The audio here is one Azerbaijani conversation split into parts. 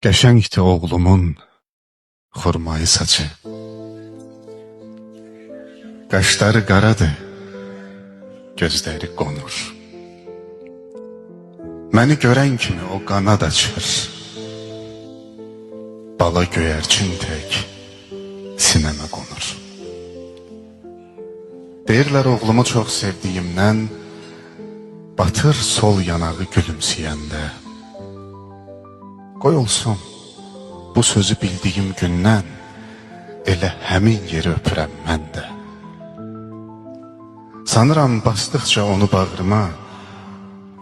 Qəşəngdir oğlumun xurmayı saçı. Qaşları qaradır, gözləri qonur. Məni görən kimi o qanad açır. Bala göyərçin tək sinəmə qonur. Deyirlər oğlumu çox sevdiyimdən batır sol yanağı gülümsəyəndə. Qoy olsun, bu sözü bildiyim gündən elə həmin yeri öpürəm mən də. Sanıram basdıqca onu bağrıma,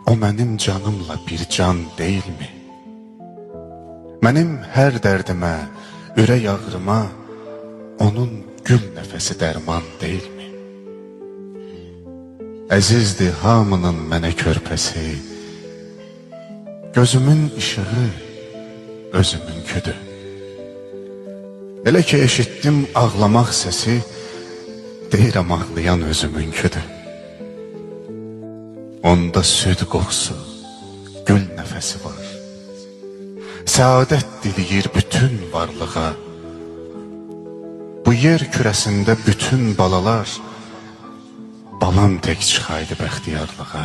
o mənim canımla bir can deyilmi? Mənim hər dərdimə, ürək ağrıma onun gül nəfəsi dərman deyilmi? Əzizdir hamının mənə körpəsi, gözümün işığı özümün küdü. Elə ki eşitdim ağlamaq səsi, deyirəm ağlayan özümün küdü. Onda süd qoxusu, gül nəfəsi var. Səadət diliyir bütün varlığa. Bu yer kürəsində bütün balalar, balam tək çıxaydı bəxtiyarlığa.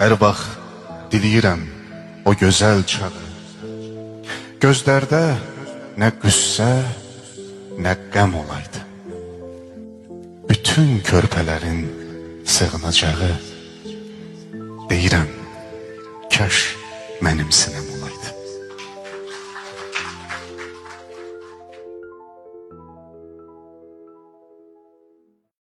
Hər vaxt diliyirəm o gözəl çağı. Gözlərdə nə qüssə, nə qəm olaydı. Bütün körpələrin sığınacağı. Deyirəm, kaş mənim sinəm